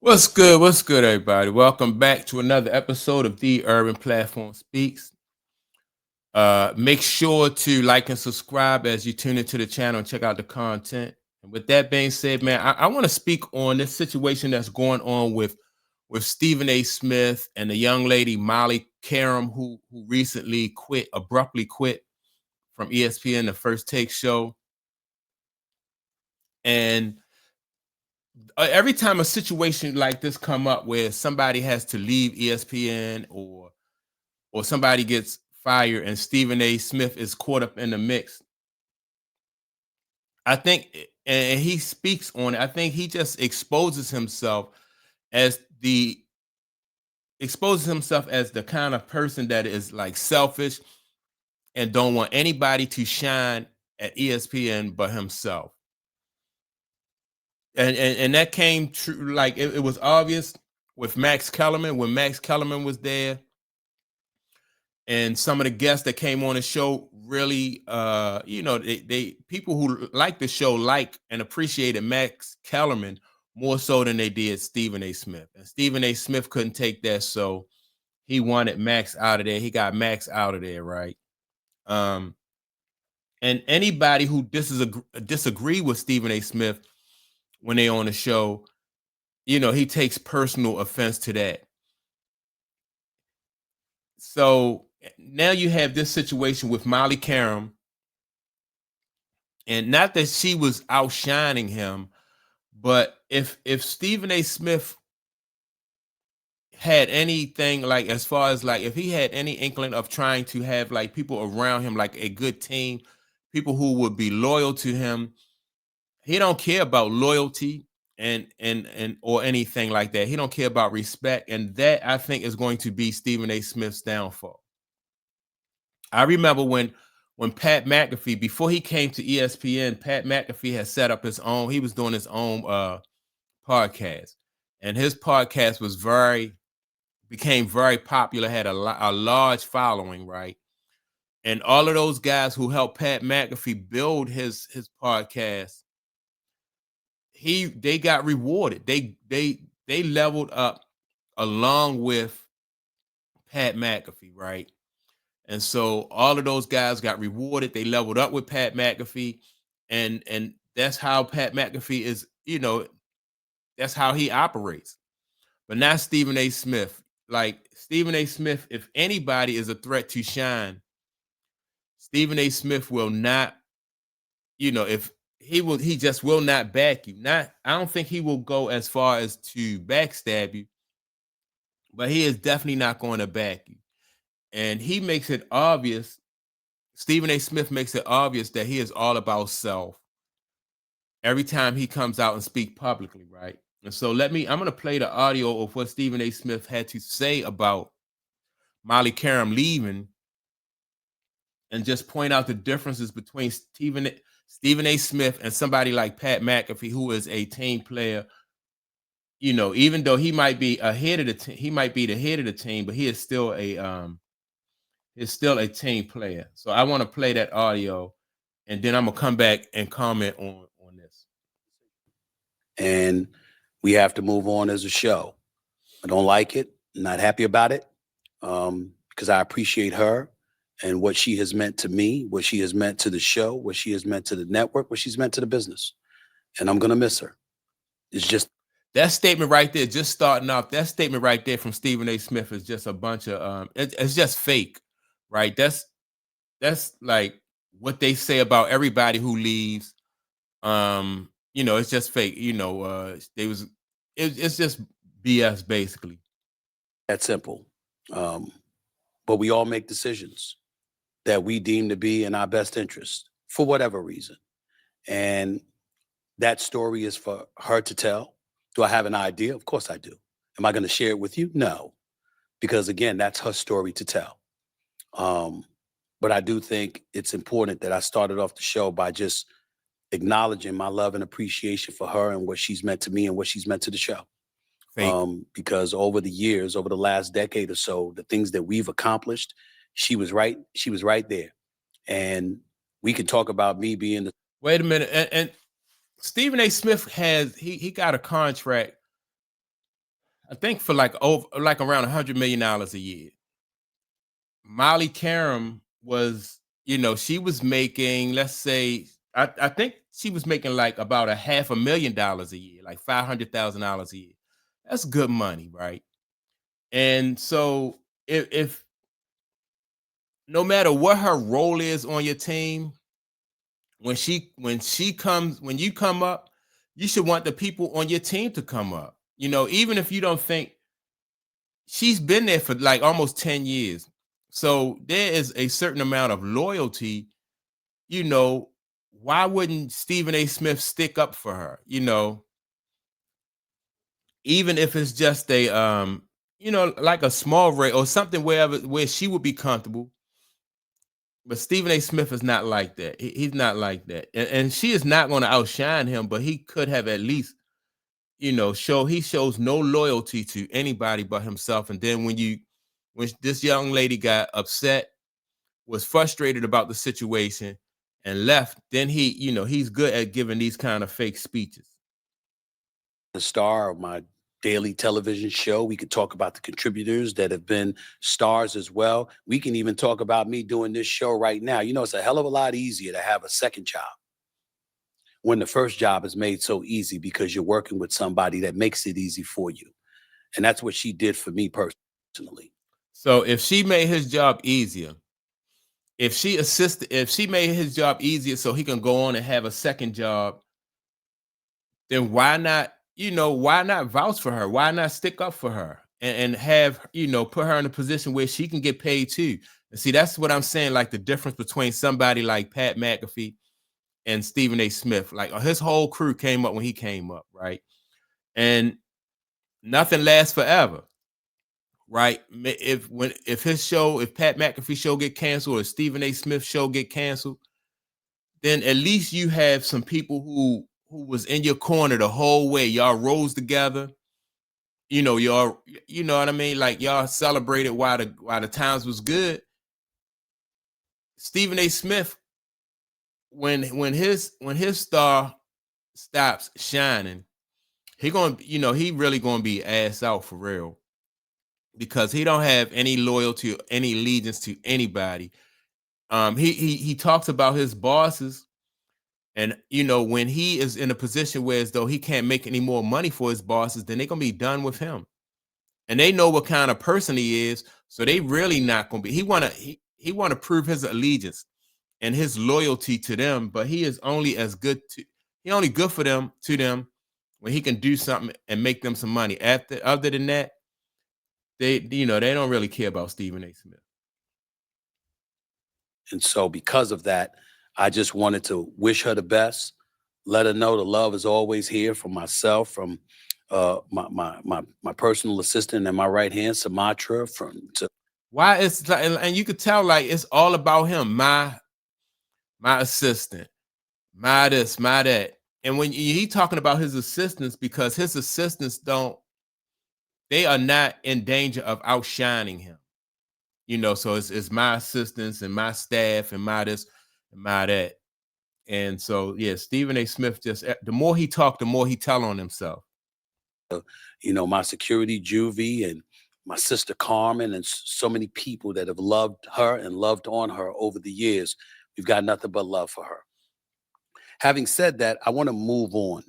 What's good? What's good, everybody? Welcome back to another episode of The Urban Platform Speaks. Make sure to like and subscribe as you tune into the channel and check out the content. And with that being said, man, I want to speak on this situation that's going on with Stephen A. Smith and the young lady Molly Karam, who recently abruptly quit from ESPN, the First Take show. And every time a situation like this come up where somebody has to leave ESPN or somebody gets fired and Stephen A. Smith is caught up in the mix, I think, and he speaks on it. I think he just as the exposes himself as the kind of person that is like selfish and don't want anybody to shine at ESPN but himself. And that came true. Like it was obvious with Max Kellerman when Max Kellerman was there, and some of the guests that came on the show really they people who like the show like and appreciated Max Kellerman more so than they did Stephen A. Smith. And Stephen A. Smith couldn't take that, so he wanted Max out of there. He got Max out of there, right? um and anybody who disagree with Stephen A. Smith when they on the show, he takes personal offense to that. So now you have this situation with Molly Karam, and not that she was outshining him, but if Stephen A. Smith had anything, like, as far as like if he had any inkling of trying to have like people around him, like a good team, people who would be loyal to him, he don't care about loyalty and or anything like that. He don't care about respect, and that, I think, is going to be Stephen A. Smith's downfall. I remember when Pat McAfee, before he came to ESPN, Pat McAfee had set up his own. He was doing his own podcast, and his podcast became very popular. Had a large following, right? And all of those guys who helped Pat McAfee build his podcast, they got rewarded. They leveled up along with Pat McAfee, right? And so all of those guys got rewarded. They leveled up with Pat McAfee, and that's how Pat McAfee is. That's how he operates. But not Stephen A. Smith. Like Stephen A. Smith, if anybody is a threat to shine, Stephen A. Smith will not. If he just will not back you. Not, I don't think he will go as far as to backstab you, but he is definitely not going to back you. And he makes it obvious. Stephen A. Smith makes it obvious that he is all about self every time he comes out and speak publicly, right? And so I'm going to play the audio of what Stephen A. Smith had to say about Molly Karam leaving, and just point out the differences between Stephen A. Smith and somebody like Pat McAfee, who is a team player. Even though he might be ahead of the team, he might be the head of the team, but he is still a team player. So I want to play that audio, and then I'm gonna come back and comment on this. And we have to move on as a show. I don't like it, not happy about it, because I appreciate her and what she has meant to me, what she has meant to the show, what she has meant to the network, what she's meant to the business. And I'm gonna miss her. It's just that statement right there, just starting off. That statement right there from Stephen A. Smith is just a bunch of it's just fake, right? That's like what they say about everybody who leaves. It's just fake. It's just BS basically. that simple. But we all make decisions that we deem to be in our best interest for whatever reason. And that story is for her to tell. Do I have an idea? Of course I do. Am I going to share it with you? No, because again, that's her story to tell. But I do think it's important that I started off the show by just acknowledging my love and appreciation for her and what she's meant to me and what she's meant to the show. Fake. Because over the years, over the last decade or so, the things that we've accomplished, she was right. She was right there. And we can talk about me being the Wait a minute, and Stephen A. Smith he got a contract I think for like over like around $100 million a year. Molly Karam was, she was making, let's say, I think she was making like about a $500,000 a year, like $500,000 a year. That's good money, right? And so if no matter what her role is on your team, when you come up, you should want the people on your team to come up. Even if you don't think she's been there for like almost 10 years. So there is a certain amount of loyalty, you know, why wouldn't Stephen A. Smith stick up for her? Even if it's just a like a small rate or something where she would be comfortable. But Stephen A. Smith is not like that. He's not like that. And she is not going to outshine him, but he could have at least, he shows no loyalty to anybody but himself. And then when this young lady got upset, was frustrated about the situation and left, then he's good at giving these kind of fake speeches. The star of my daily television show. We could talk about the contributors that have been stars as well. We can even talk about me doing this show right now. It's a hell of a lot easier to have a second job when the first job is made so easy because you're working with somebody that makes it easy for you. And that's what she did for me personally. So if she made his job easier, if she made his job easier so he can go on and have a second job, then why not vouch for her? Why not stick up for her and have, put her in a position where she can get paid too? And see, that's what I'm saying. Like the difference between somebody like Pat McAfee and Stephen A. Smith, like his whole crew came up when he came up, right? And nothing lasts forever, right? If Pat McAfee show get canceled or Stephen A. Smith show get canceled, then at least you have some people who was in your corner the whole way. Y'all rose together. Y'all, you know what I mean? Like y'all celebrated while the times was good. Stephen A. Smith, when his star stops shining, he really gonna be ass out for real. Because he don't have any loyalty, any allegiance to anybody. He talks about his bosses. And when he is in a position where as though he can't make any more money for his bosses, then they're gonna be done with him. And they know what kind of person he is, so they really not gonna be. He wanna prove his allegiance and his loyalty to them, but he is only good for them to them when he can do something and make them some money. Other than that, they don't really care about Stephen A. Smith. And so because of that, I just wanted to wish her the best, let her know the love is always here from myself, from my personal assistant and my right hand, Sumatra, Why is and you could tell like it's all about him, my assistant, my this, my that. And when he talking about his assistants, because his assistants they are not in danger of outshining him. So it's my assistants and my staff and my this and my that. And so yeah, Stephen A. Smith the more he talked, the more he tell on himself. my security Juvie and my sister Carmen and so many people that have loved her and loved on her over the years. We've got nothing but love for her. Having said that, I want to move on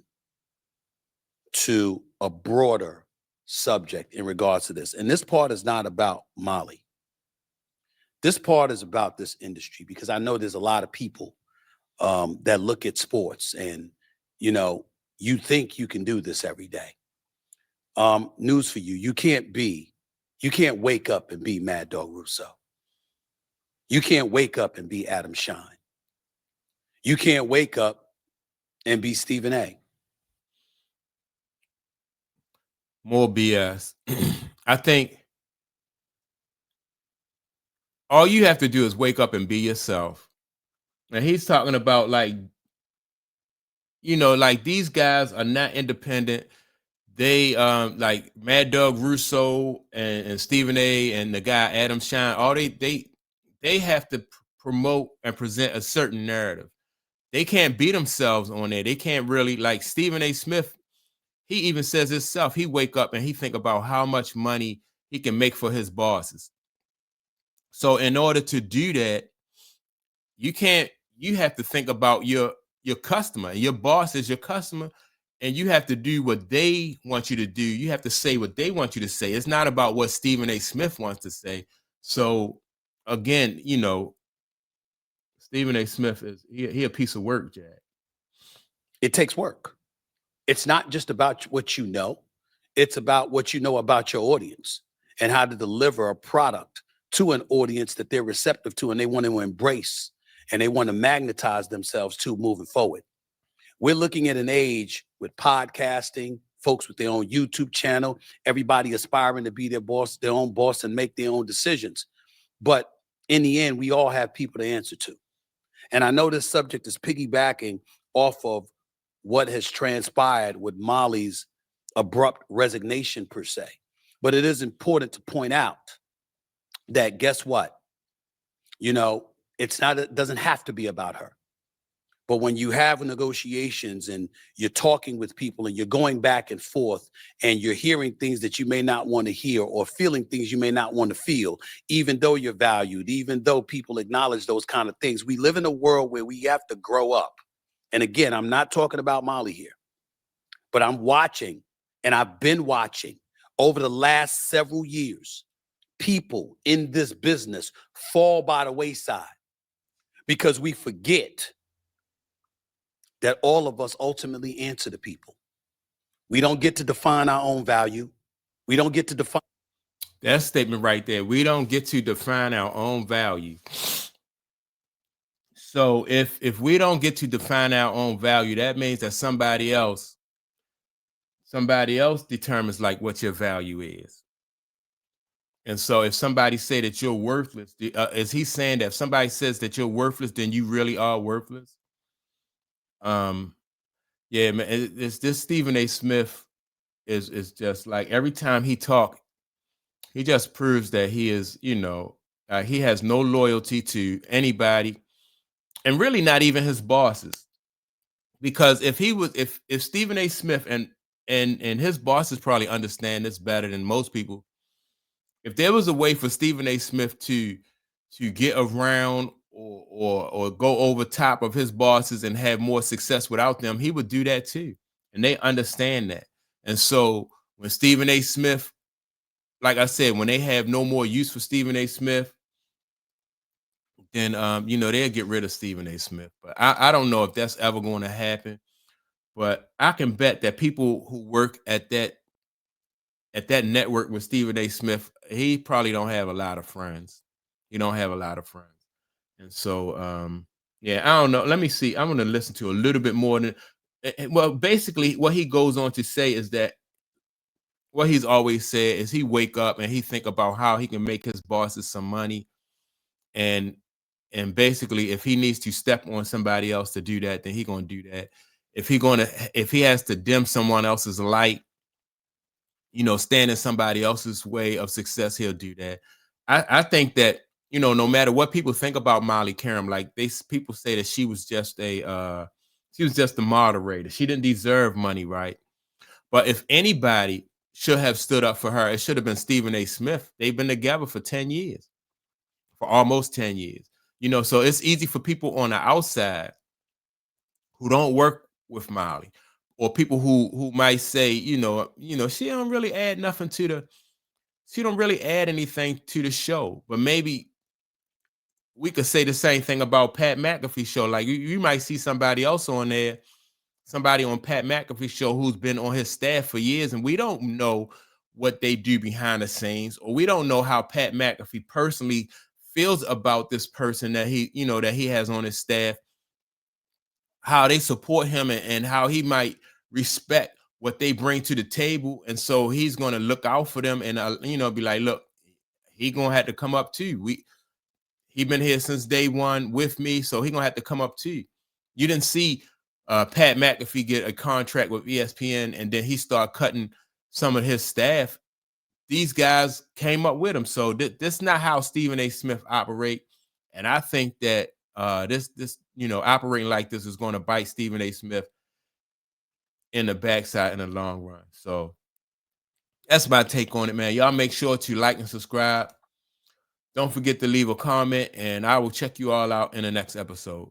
to a broader subject in regards to this. And this part is not about Molly. This part is about this industry because I know there's a lot of people that look at sports and, you think you can do this every day. News for you. You can't wake up and be Mad Dog Russo. You can't wake up and be Adam Shine. You can't wake up and be Stephen A. More BS. I think all you have to do is wake up and be yourself. And he's talking about like these guys are not independent. They like Mad Dog Russo and Stephen A. and the guy Adam Shine. All they have to promote and present a certain narrative. They can't be themselves on there. They can't really like Stephen A. Smith. he even says himself, he wake up and he think about how much money he can make for his bosses. So in order to do that, you can't, you have to think about your customer. Your boss is your customer, and you have to do what they want you to do. You have to say what they want you to say. It's not about what Stephen A. Smith wants to say. So again, Stephen A. Smith is he a piece of work, Jack. It takes work. It's not just about what you know, it's about what you know about your audience and how to deliver a product to an audience that they're receptive to and they want to embrace and they want to magnetize themselves to moving forward. We're looking at an age with podcasting, folks with their own YouTube channel, everybody aspiring to be their boss, their own boss, and make their own decisions. But in the end, we all have people to answer to. And I know this subject is piggybacking off of what has transpired with Molly's abrupt resignation, per se. But it is important to point out that guess what? It doesn't have to be about her. But when you have negotiations and you're talking with people and you're going back and forth and you're hearing things that you may not want to hear or feeling things you may not want to feel, even though you're valued, even though people acknowledge those kind of things, we live in a world where we have to grow up. And again, I'm not talking about Molly here, but I'm watching, and I've been watching over the last several years, people in this business fall by the wayside because we forget that all of us ultimately answer to people. We don't get to define our own value. We don't get to define. That statement right there. We don't get to define our own value. So if we don't get to define our own value, that means that somebody else determines like what your value is. And so if somebody say that you're worthless, is he saying that if somebody says that you're worthless, then you really are worthless? Yeah, man, it's this Stephen A. Smith is just like every time he talk, he just proves that he is, he has no loyalty to anybody, and really not even his bosses. Because if Stephen A. Smith and his bosses probably understand this better than most people, if there was a way for Stephen A. Smith to get around or go over top of his bosses and have more success without them, he would do that too. And they understand that. And so when Stephen A. Smith, like I said, when they have no more use for Stephen A. Smith, then they'll get rid of Stephen A. Smith. But I don't know if that's ever going to happen. But I can bet that people who work at that network with Stephen A. Smith, he probably don't have a lot of friends. He don't have a lot of friends. And so yeah, I don't know. Let me see. I'm gonna listen to a little bit more than well, basically what he goes on to say is that what he's always said is he wake up and he think about how he can make his bosses some money, and basically if he needs to step on somebody else to do that, then he gonna do that. If he has to dim someone else's light, stand in somebody else's way of success, he'll do that. I think that, no matter what people think about Molly Karam, like people say that she was just a moderator. She didn't deserve money, right? But if anybody should have stood up for her, it should have been Stephen A. Smith. They've been together for 10 years, for almost 10 years. So it's easy for people on the outside who don't work with Molly, or people who might say, she don't really add nothing she don't really add anything to the show. But maybe we could say the same thing about Pat McAfee show. Like you might see somebody else on there, somebody on Pat McAfee show who's been on his staff for years, and we don't know what they do behind the scenes, or we don't know how Pat McAfee personally feels about this person that he has on his staff, how they support him, and how he might respect what they bring to the table. And so he's going to look out for them and be like, look, he gonna have to come up too. He been here since day one with me, so he gonna have to come up too. You didn't see Pat McAfee get a contract with ESPN and then he start cutting some of his staff. These guys came up with him. So this is not how Stephen A. Smith operate. And I think that this operating like this is going to bite Stephen A. Smith in the backside in the long run. So that's my take on it, man. Y'all make sure to like and subscribe. Don't forget to leave a comment, and I will check you all out in the next episode.